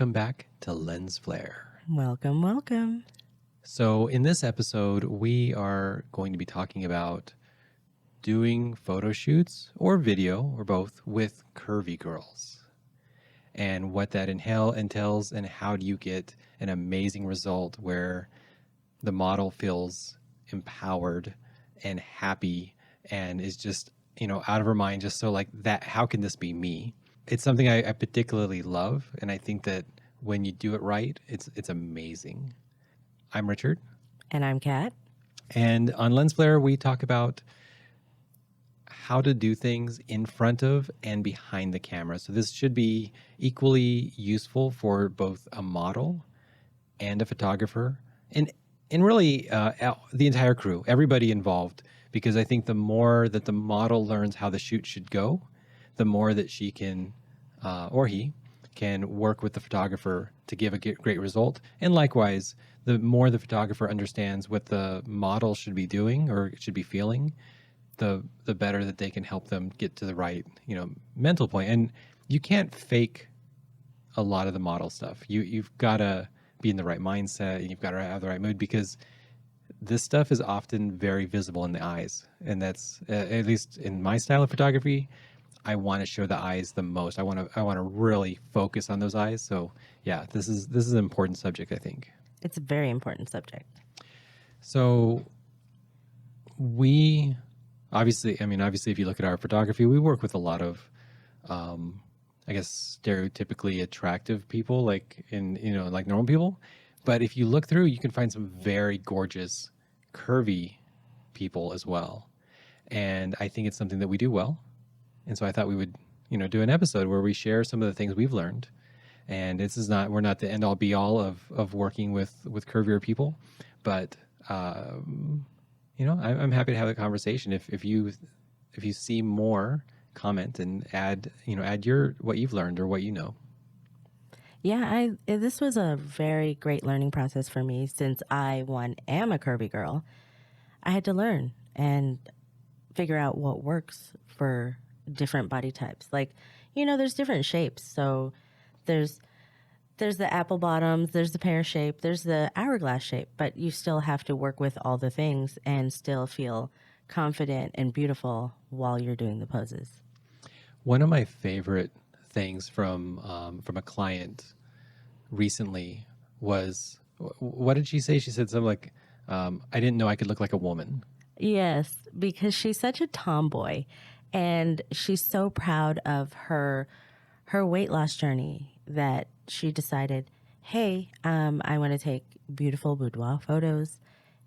welcome back to Lensflare. Welcome, welcome. So in this episode, we are going to be talking about doing photo shoots or video or both with curvy girls and what that entails and how do you get an amazing result where the model feels empowered and happy and is just, out of her mind, just so like that, how can this be me? It's something I particularly love. And I think that when you do it right, it's amazing. I'm Richard. And I'm Katt. And on Lensflare, we talk about how to do things in front of and behind the camera. So this should be equally useful for both a model and a photographer and really the entire crew, everybody involved, because I think the more that the model learns how the shoot should go, the more that she can, or he, can work with the photographer to give a great result. And likewise, the more the photographer understands what the model should be doing or should be feeling, the better that they can help them get to the right, mental point. And you can't fake a lot of the model stuff. You've got to be in the right mindset and you've got to have the right mood, because this stuff is often very visible in the eyes. And that's, at least in my style of photography, I want to show the eyes the most. I want to really focus on those eyes. So yeah, this is an important subject, I think. It's a very important subject. So we obviously, if you look at our photography, we work with a lot of, I guess, stereotypically attractive people, like like normal people. But if you look through, you can find some very gorgeous, curvy people as well. And I think it's something that we do well. And so I thought we would, do an episode where we share some of the things we've learned. And we're not the end all be all of working with curvier people, but I'm happy to have the conversation. If you see more, comment and add what you've learned or what you know. Yeah, this was a very great learning process for me since I, am a curvy girl. I had to learn and figure out what works for different body types. Like, there's different shapes. So there's the apple bottoms, there's the pear shape, there's the hourglass shape, but you still have to work with all the things and still feel confident and beautiful while you're doing the poses. One of my favorite things from a client recently was, what did she say? She said something like, I didn't know I could look like a woman. Yes, because she's such a tomboy and she's so proud of her weight loss journey that she decided, hey, I want to take beautiful boudoir photos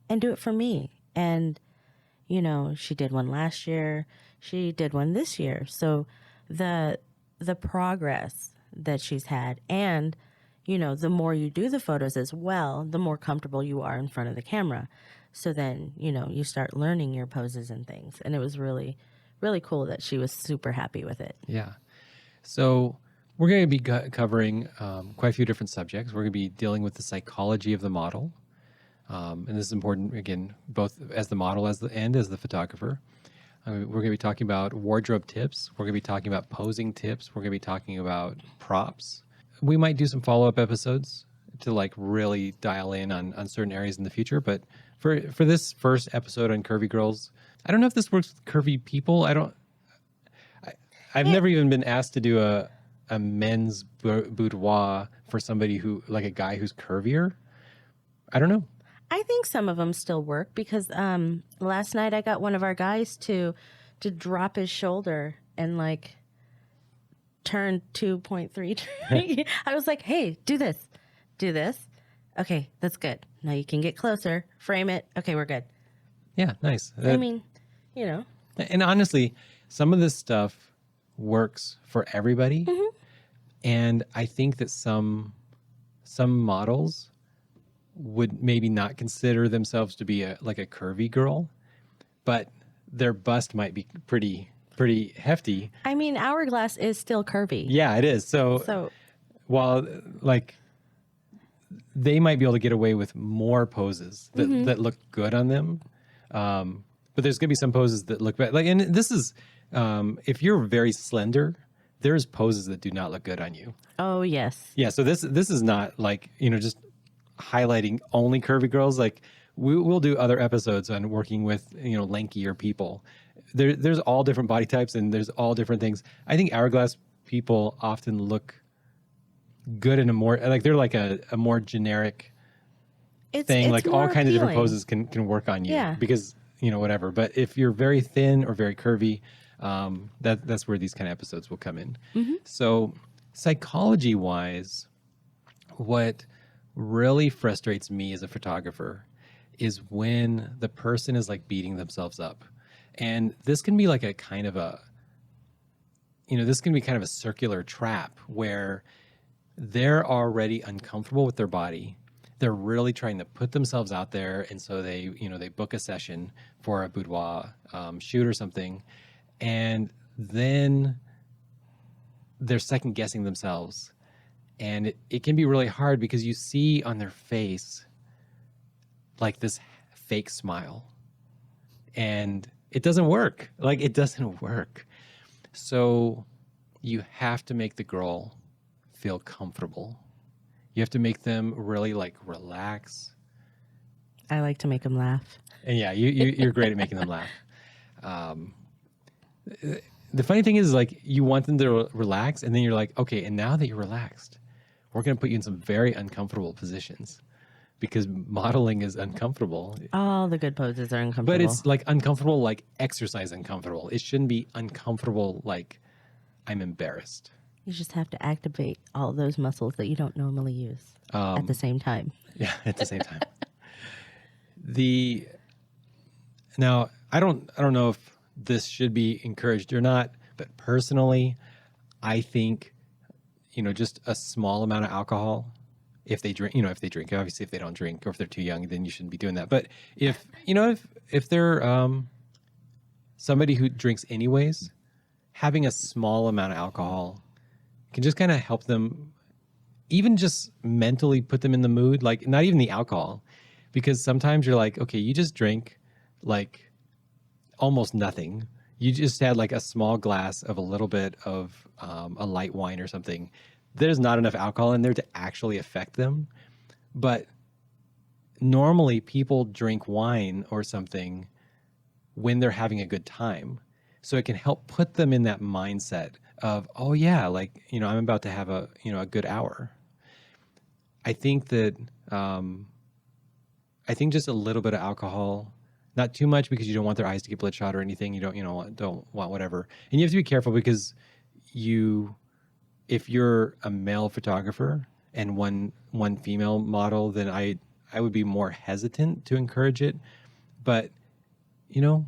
and do it for me. And, she did one last year. She did one this year. So the progress that she's had and, the more you do the photos as well, the more comfortable you are in front of the camera. So then, you start learning your poses and things. And it was really, really cool that she was super happy with it. Yeah. So we're going to be covering quite a few different subjects. We're going to be dealing with the psychology of the model. And this is important, again, both as the model and as the photographer. We're going to be talking about wardrobe tips. We're going to be talking about posing tips. We're going to be talking about props. We might do some follow-up episodes to really dial in on certain areas in the future. But for this first episode on curvy girls, I don't know if this works with curvy people. I've never even been asked to do a men's boudoir for somebody who, like a guy who's curvier. I don't know. I think some of them still work because last night I got one of our guys to drop his shoulder and turn 2.3. I was like, hey, do this. Okay, that's good. Now you can get closer, frame it. Okay, we're good. Yeah, nice. And honestly, some of this stuff works for everybody. Mm-hmm. And I think that some models would maybe not consider themselves to be a curvy girl, but their bust might be pretty hefty. Hourglass is still curvy. Yeah, it is. So while they might be able to get away with more poses that look good on them, but there's gonna be some poses that look bad. And this is if you're very slender, there's poses that do not look good on you. Oh, yes. Yeah, so this is not like, you know, just highlighting only curvy girls. Like we'll do other episodes on working with, you know, lankier people. There's all different body types and there's all different things. I think hourglass people often look good in a more, like they're like a more generic thing. It's Like all more kinds of different appealing. poses can work on you Yeah. because, you know, whatever. But if you're very thin or very curvy, that's where these kind of episodes will come in. So psychology wise, what really frustrates me as a photographer is when the person is like beating themselves up. And this can be like a kind of a, you know, this can be kind of a circular trap where they're already uncomfortable with their body. They're really trying to put themselves out there. And so they, you know, they book a session for a boudoir shoot or something. And then they're second guessing themselves. And it can be really hard because you see on their face like this fake smile. And it doesn't work. Like it doesn't work. So you have to make the girl feel comfortable. You have to make them really like relax. I like to make them laugh. And yeah, you're great at making them laugh. The funny thing is like you want them to relax and then you're like, okay, and now that you're relaxed, we're going to put you in some very uncomfortable positions because modeling is uncomfortable. All the good poses are uncomfortable. But it's like uncomfortable, like exercise uncomfortable. It shouldn't be uncomfortable like I'm embarrassed. You just have to activate all those muscles that you don't normally use at the same time. Yeah, at the same time. Now I don't know if this should be encouraged or not, but personally, I think, you know, just a small amount of alcohol, if they drink, obviously if they don't drink or if they're too young, then you shouldn't be doing that. But if, you know, if they're somebody who drinks anyways, having a small amount of alcohol can just kind of help them, even just mentally put them in the mood, like not even the alcohol, because sometimes you're like, okay, you just drink like almost nothing. You just had like a small glass of a little bit of a light wine or something. There's not enough alcohol in there to actually affect them. But normally people drink wine or something when they're having a good time. So it can help put them in that mindset of, oh yeah, like, you know, I'm about to have a, you know, a good hour. I think that, I think just a little bit of alcohol, not too much because you don't want their eyes to get bloodshot or anything. You don't, you know, don't want whatever. And you have to be careful because if you're a male photographer and one female model, then I would be more hesitant to encourage it. But, you know,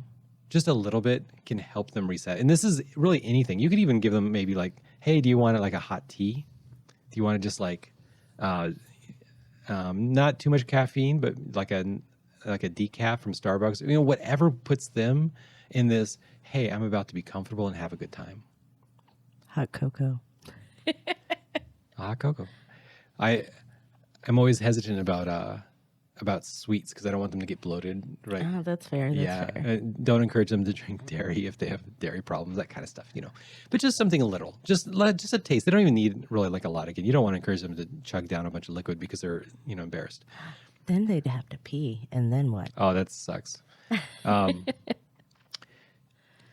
just a little bit can help them reset. And this is really anything. You could even give them maybe like, hey, do you want like a hot tea? Do you want to just like, not too much caffeine, but like a decaf from Starbucks, you know, whatever puts them in this, hey, I'm about to be comfortable and have a good time. Hot cocoa. Hot cocoa. I'm always hesitant about sweets because I don't want them to get bloated, right? Oh, that's fair. That's fair. Don't encourage them to drink dairy if they have dairy problems, that kind of stuff, you know. But just something a little, just a taste. They don't even need really like a lot. Again, you don't want to encourage them to chug down a bunch of liquid because they're, you know, embarrassed. Then they'd have to pee, and then what? Oh, that sucks.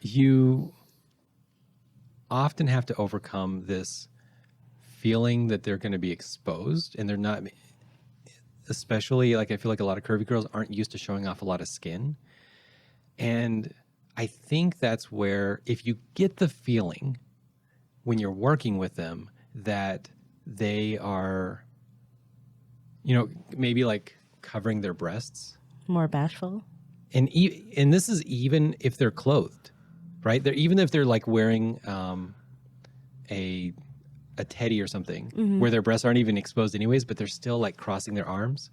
You often have to overcome this feeling that they're going to be exposed, and they're not. Especially, like I feel like a lot of curvy girls aren't used to showing off a lot of skin, and I think that's where if you get the feeling when you're working with them that they are, you know, maybe like covering their breasts. More bashful? And this is even if they're clothed, right? Even if they're like wearing a teddy or something where their breasts aren't even exposed anyways, but they're still like crossing their arms.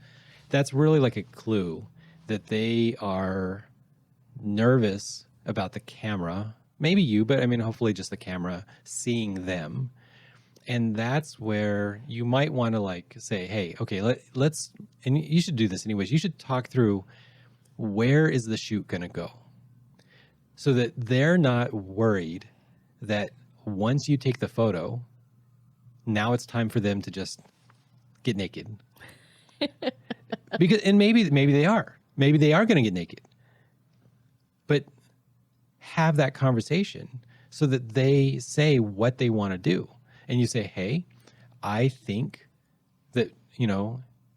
That's really like a clue that they are nervous about the camera. Maybe you, but I mean, hopefully just the camera seeing them. And that's where you might want to like say, hey, okay, let's, and you should do this anyways. You should talk through where is the shoot going to go so that they're not worried that, once you take the photo, now it's time for them to just get naked. And maybe they are. Maybe they are going to get naked. But have that conversation so that they say what they want to do. And you say, hey, I think that,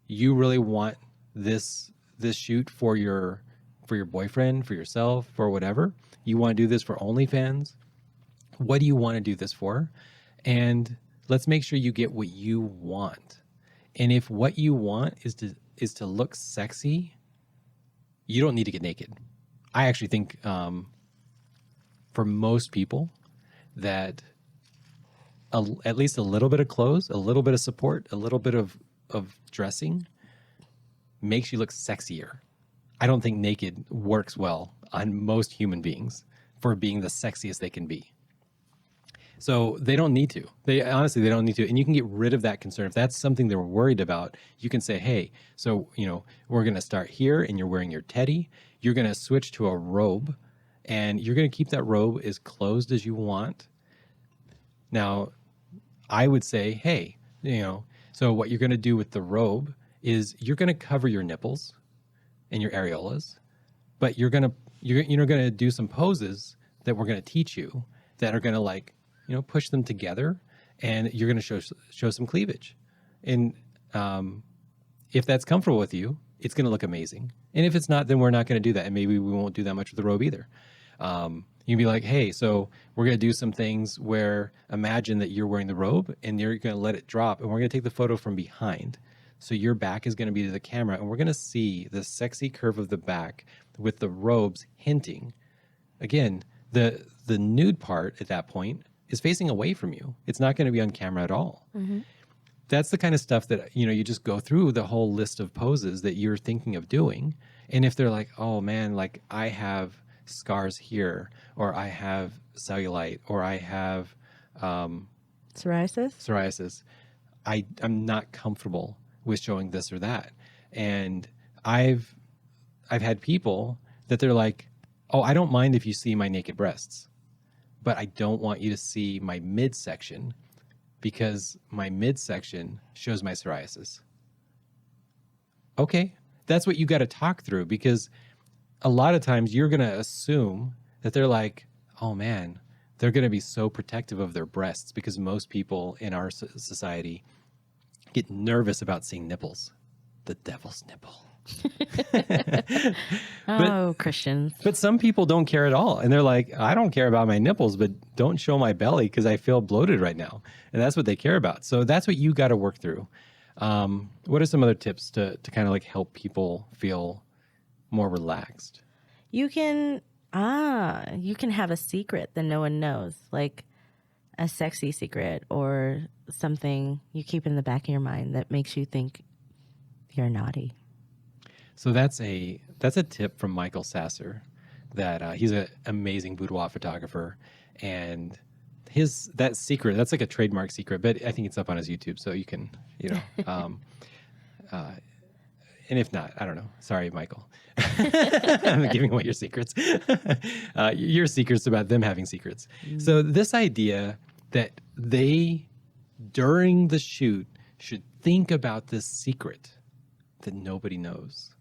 you really want this shoot for your boyfriend, for yourself, for whatever. You want to do this for OnlyFans. What do you want to do this for? And let's make sure you get what you want. And if what you want is to look sexy, you don't need to get naked. I actually think for most people that at least a little bit of clothes, a little bit of support, a little bit of dressing makes you look sexier. I don't think naked works well on most human beings for being the sexiest they can be. So they don't need to. They don't need to. And you can get rid of that concern. If that's something they're worried about, you can say, hey, so, we're going to start here and you're wearing your teddy. You're going to switch to a robe and you're going to keep that robe as closed as you want. Now, I would say, hey, so what you're going to do with the robe is you're going to cover your nipples and your areolas, but you're going to do some poses that we're going to teach you that are going to push them together, and you're going to show some cleavage. And if that's comfortable with you, it's going to look amazing. And if it's not, then we're not going to do that. And maybe we won't do that much with the robe either. You can be like, hey, so we're going to do some things where imagine that you're wearing the robe and you're going to let it drop, and we're going to take the photo from behind. So your back is going to be to the camera, and we're going to see the sexy curve of the back with the robes hinting. Again, the nude part at that point is facing away from you. It's not going to be on camera at all. Mm-hmm. That's the kind of stuff that, you just go through the whole list of poses that you're thinking of doing. And if they're like, oh man, like I have scars here, or I have cellulite, or I have psoriasis, I'm not comfortable with showing this or that. And I've had people that they're like, oh, I don't mind if you see my naked breasts, but I don't want you to see my midsection because my midsection shows my psoriasis. Okay, that's what you got to talk through, because a lot of times you're going to assume that they're like, oh man, they're going to be so protective of their breasts, because most people in our society get nervous about seeing nipples. The devil's nipple. Christians. But some people don't care at all. And they're like, I don't care about my nipples, but don't show my belly because I feel bloated right now. And that's what they care about. So that's what you got to work through. What are some other tips to kind of like help people feel more relaxed? You can have a secret that no one knows, like a sexy secret or something you keep in the back of your mind that makes you think you're naughty. So that's a tip from Michael Sasser, that he's an amazing boudoir photographer, and that secret, that's like a trademark secret, but I think it's up on his YouTube, so you can, and if not, I don't know. Sorry, Michael. I'm giving away your secrets. Your secrets about them having secrets. So this idea that they, during the shoot, should think about this secret that nobody knows.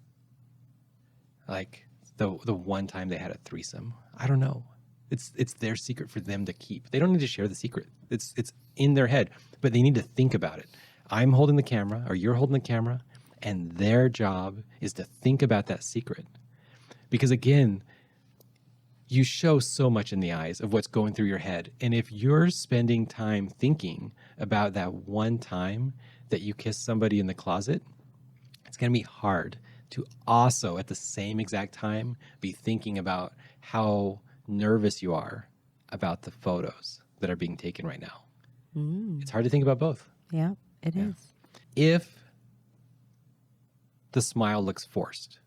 Like the one time they had a threesome. I don't know. It's their secret for them to keep. They don't need to share the secret. It's in their head, but they need to think about it. I'm holding the camera, or you're holding the camera, and their job is to think about that secret. Because again, you show so much in the eyes of what's going through your head. And if you're spending time thinking about that one time that you kissed somebody in the closet, it's going to be hard to also at the same exact time be thinking about how nervous you are about the photos that are being taken right now. It's hard to think about both. Yeah, it is. If the smile looks forced,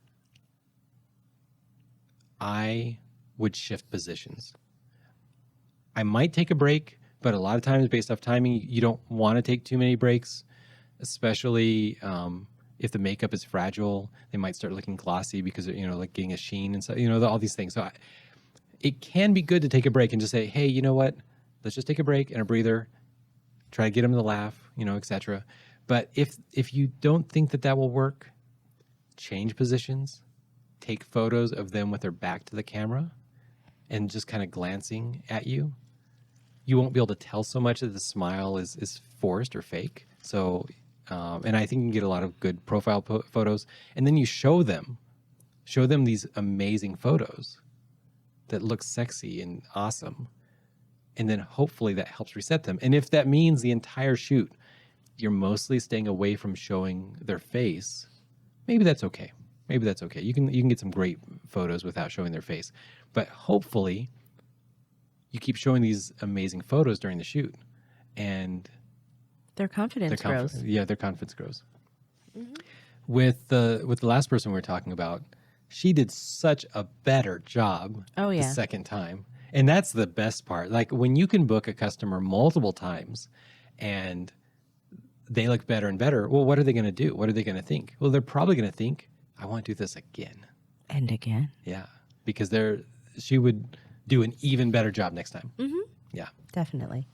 I would shift positions. I might take a break, but a lot of times based off timing, you don't want to take too many breaks, especially if the makeup is fragile. They might start looking glossy because, like getting a sheen and so, all these things. So it can be good to take a break and just say, hey, you know what? Let's just take a break and a breather. Try to get them to laugh, etc. But if you don't think that will work, change positions, take photos of them with their back to the camera and just kind of glancing at you. You won't be able to tell so much that the smile is forced or fake. So, and I think you can get a lot of good profile photos. And then you show them these amazing photos that look sexy and awesome. And then hopefully that helps reset them. And if that means the entire shoot, you're mostly staying away from showing their face, maybe that's okay. Maybe that's okay. You can get some great photos without showing their face. But hopefully you keep showing these amazing photos during the shoot, and their confidence grows. Yeah, their confidence grows. Mm-hmm. With the last person we were talking about, she did such a better job the second time. And that's the best part. Like when you can book a customer multiple times and they look better and better, well, what are they going to do? What are they going to think? Well, they're probably going to think, I want to do this again. And again. Yeah, because she would do an even better job next time. Mm-hmm. Yeah. Definitely.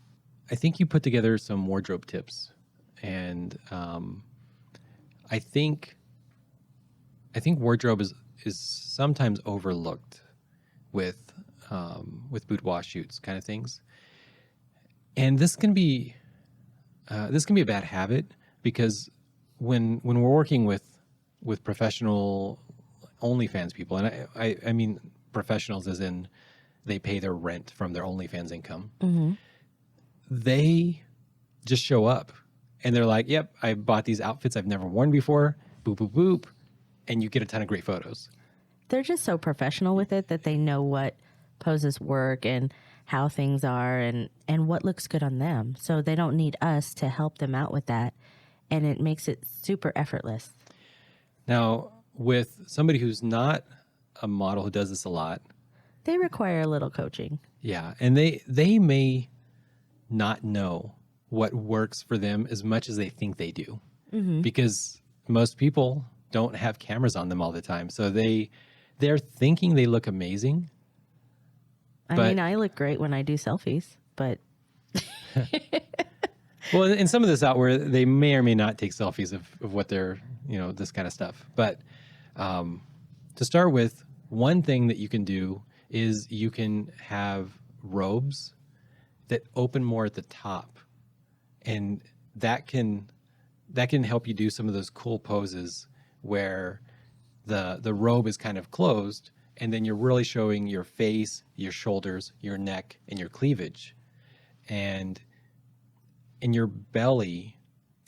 I think you put together some wardrobe tips, and I think wardrobe is sometimes overlooked with boudoir shoots kind of things, and this can be a bad habit, because when we're working with professional OnlyFans people, and I mean professionals as in they pay their rent from their OnlyFans income. Mm-hmm. They just show up and they're like, yep, I bought these outfits I've never worn before, boop, boop, boop. And you get a ton of great photos. They're just so professional with it that they know what poses work and how things are and what looks good on them. So they don't need us to help them out with that. And it makes it super effortless. Now, with somebody who's not a model who does this a lot, they require a little coaching. Yeah. And they may not know what works for them as much as they think they do, mm-hmm. because most people don't have cameras on them all the time. So they're thinking they look amazing. I mean, I look great when I do selfies, but well, and some of this out where they may or may not take selfies of what they're, this kind of stuff. But to start with, one thing that you can do is you can have robes that open more at the top, and that can help you do some of those cool poses where the robe is kind of closed, and then you're really showing your face, your shoulders, your neck, and your cleavage, and your belly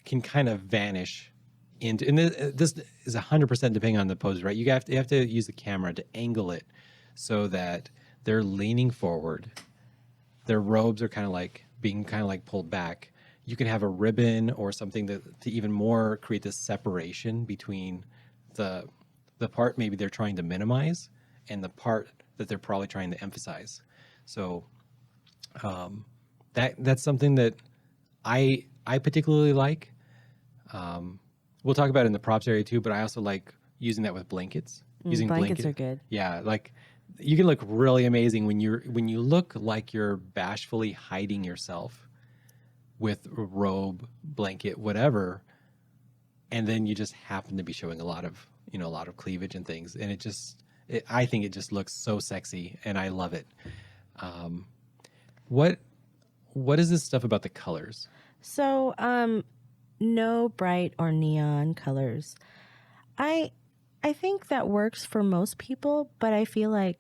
can kind of vanish into. And this is 100% depending on the pose, right? You have to use the camera to angle it so that they're leaning forward. Their robes are being pulled back. You can have a ribbon or something to even more create this separation between the part maybe they're trying to minimize and the part that they're probably trying to emphasize. So that's something that I particularly like. We'll talk about it in the props area too, but I also like using that with blankets. Using blankets are good. Yeah, like you can look really amazing when you look like you're bashfully hiding yourself with a robe, blanket, whatever, and then you just happen to be showing a lot of cleavage and things, and I think it just looks so sexy, and I love it. What is this stuff about the colors? So, no bright or neon colors. I think that works for most people, but I feel like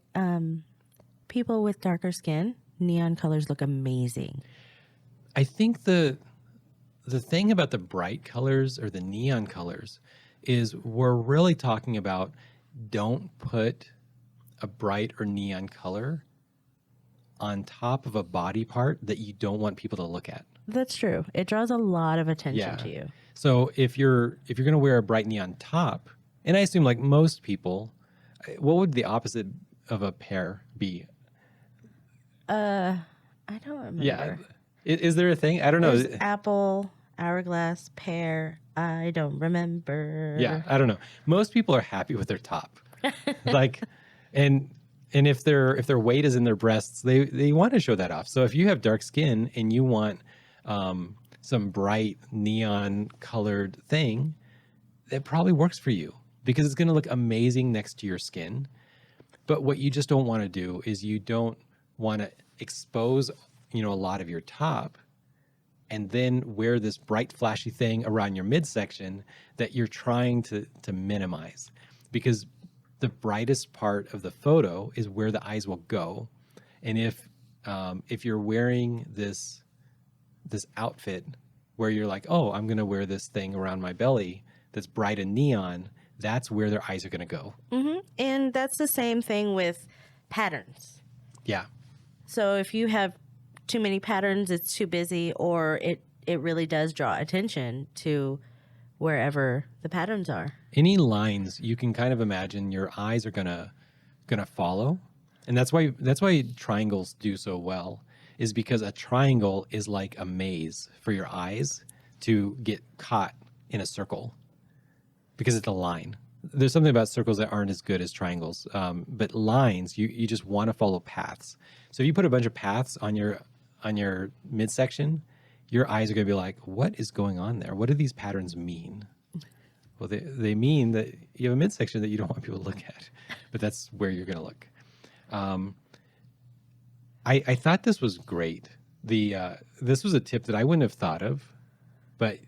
people with darker skin, neon colors look amazing. I think the thing about the bright colors or the neon colors is we're really talking about don't put a bright or neon color on top of a body part that you don't want people to look at. That's true. It draws a lot of attention to you. So if you're going to wear a bright neon top, and I assume like most people, what would the opposite of a pear be? I don't remember. Yeah. Is there a thing? I don't know. There's apple, hourglass, pear. I don't remember. Yeah, I don't know. Most people are happy with their top. and And if their weight is in their breasts, they want to show that off. So if you have dark skin and you want some bright neon colored thing, it probably works for you because it's going to look amazing next to your skin. But what you just don't want to do is you don't want to expose, a lot of your top and then wear this bright flashy thing around your midsection that you're trying to minimize, because the brightest part of the photo is where the eyes will go. And if you're wearing this outfit where you're like, oh, I'm going to wear this thing around my belly that's bright and neon, that's where their eyes are going to go. Mm-hmm. And that's the same thing with patterns. Yeah. So if you have too many patterns, it's too busy, or it really does draw attention to wherever the patterns are. Any lines you can kind of imagine your eyes are gonna follow. And that's why triangles do so well, is because a triangle is like a maze for your eyes to get caught in a circle, because it's a line. There's something about circles that aren't as good as triangles, but lines, you just want to follow paths. So if you put a bunch of paths on your midsection, your eyes are going to be like, what is going on there? What do these patterns mean? Well, they mean that you have a midsection that you don't want people to look at, but that's where you're going to look. I thought this was great. This was a tip that I wouldn't have thought of, but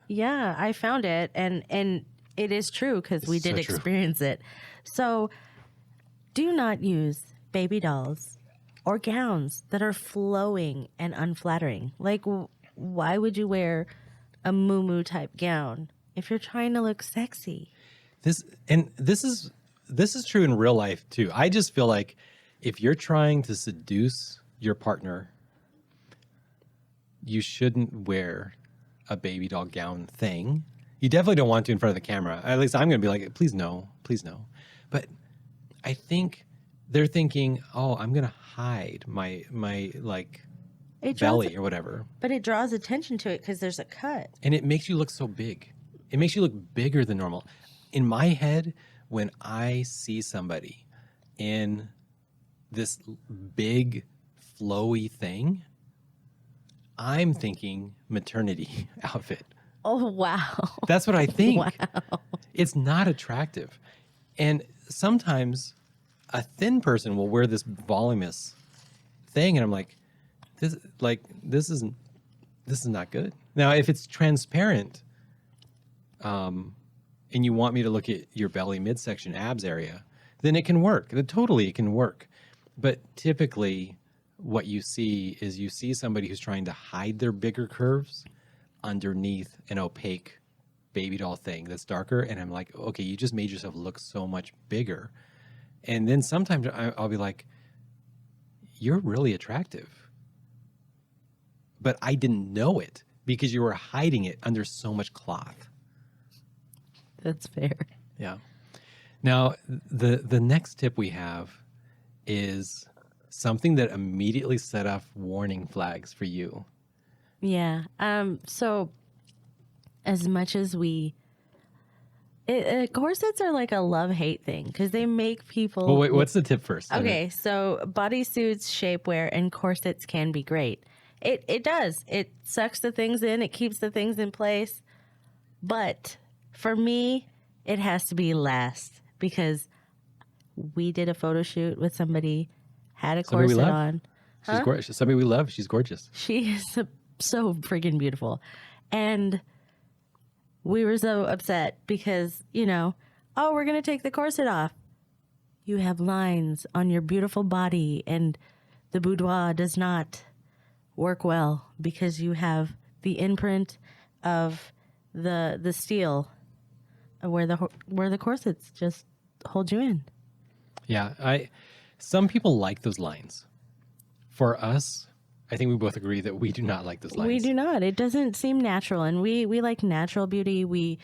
yeah, I found it, and it is true because we did experience it. So do not use baby dolls or gowns that are flowing and unflattering. Like, why would you wear a muumuu type gown if you're trying to look sexy? This is true in real life too. I just feel like if you're trying to seduce your partner, you shouldn't wear a baby doll gown thing. You definitely don't want to in front of the camera. At least I'm going to be like, please no, please no. But I think they're thinking, oh, I'm going to hide my like belly or whatever. But it draws attention to it because there's a cut. And it makes you look so big. It makes you look bigger than normal. In my head, when I see somebody in this big, flowy thing, I'm thinking maternity outfit. Oh, wow. That's what I think. Wow. It's not attractive. And sometimes a thin person will wear this voluminous thing, and I'm like, this is not good. Now, if it's transparent, and you want me to look at your belly, midsection, abs area, then it can work. Totally, it can work. But typically, what you see is somebody who's trying to hide their bigger curves underneath an opaque baby doll thing that's darker. And I'm like, okay, you just made yourself look so much bigger. And then sometimes I'll be like, you're really attractive. But I didn't know it because you were hiding it under so much cloth. That's fair. Yeah. Now, the next tip we have is something that immediately set off warning flags for you. Yeah. So as much as corsets are like a love-hate thing because they make people... Well, wait, what's the tip first? Okay, so bodysuits, shapewear, and corsets can be great. It does. It sucks the things in. It keeps the things in place. But for me, it has to be last because we did a photo shoot with somebody, had a corset on. She's gorgeous. Somebody we love. She's gorgeous. She is so freaking beautiful. And we were so upset because, oh, we're going to take the corset off. You have lines on your beautiful body and the boudoir does not work well because you have the imprint of the steel where the corsets just hold you in. Yeah, some people like those lines. For us, I think we both agree that we do not like those lines. We do not. It doesn't seem natural, and we like natural beauty. We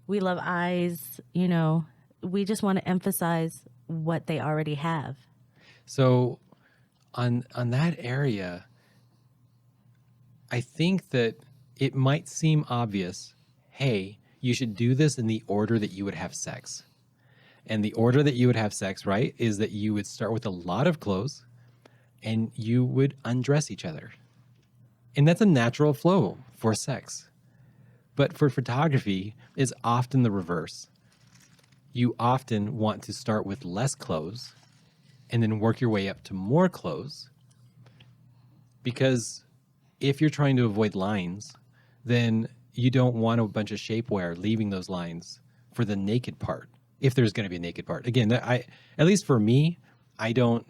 love eyes. We just want to emphasize what they already have. So, on that area, I think that it might seem obvious. Hey, you should do this in the order that you would have sex. And the order that you would have sex, right, is that you would start with a lot of clothes and you would undress each other. And that's a natural flow for sex. But for photography, it's often the reverse. You often want to start with less clothes and then work your way up to more clothes. Because if you're trying to avoid lines, then you don't want a bunch of shapewear leaving those lines for the naked part, if there's going to be a naked part. Again, at least for me, I don't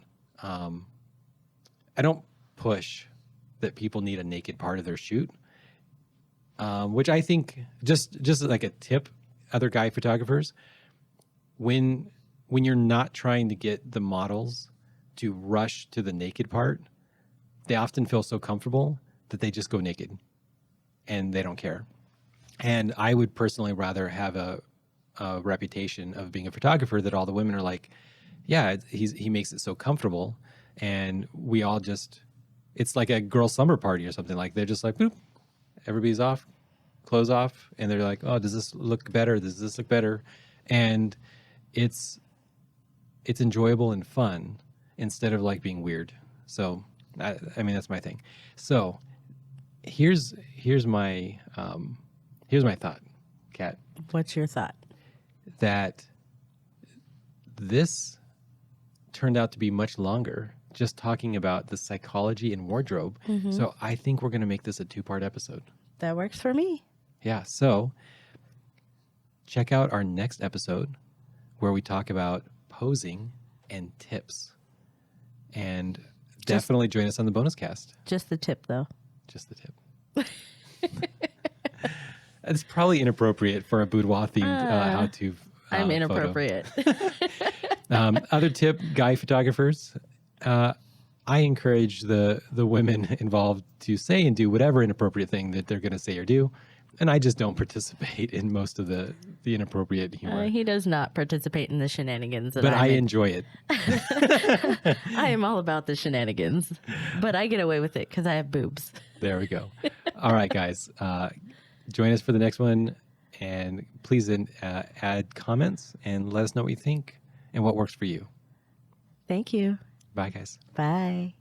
push that people need a naked part of their shoot, which I think just like a tip, other guy photographers, when you're not trying to get the models to rush to the naked part, they often feel so comfortable that they just go naked and they don't care. And I would personally rather have a reputation of being a photographer that all the women are like, yeah, he makes it so comfortable, and we all just, it's like a girl slumber party or something. Like they're just like, boop, everybody's off, clothes off, and they're like, oh, does this look better? Does this look better? And it's enjoyable and fun instead of like being weird. So I mean, that's my thing. So here's my thought, Kat. What's your thought? That this turned out to be much longer, just talking about the psychology and wardrobe. Mm-hmm. So I think we're going to make this a 2-part episode. That works for me. Yeah. So check out our next episode where we talk about posing and tips. And definitely join us on the bonus cast. Just the tip, though. Just the tip. It's probably inappropriate for a boudoir themed how-to. I'm inappropriate. Other tip, guy photographers. I encourage the women involved to say and do whatever inappropriate thing that they're going to say or do, and I just don't participate in most of the inappropriate humor. He does not participate in the shenanigans. But I enjoy it. I am all about the shenanigans, but I get away with it because I have boobs. There we go. All right, guys. Join us for the next one, and please add comments and let us know what you think and what works for you. Thank you. Bye, guys. Bye.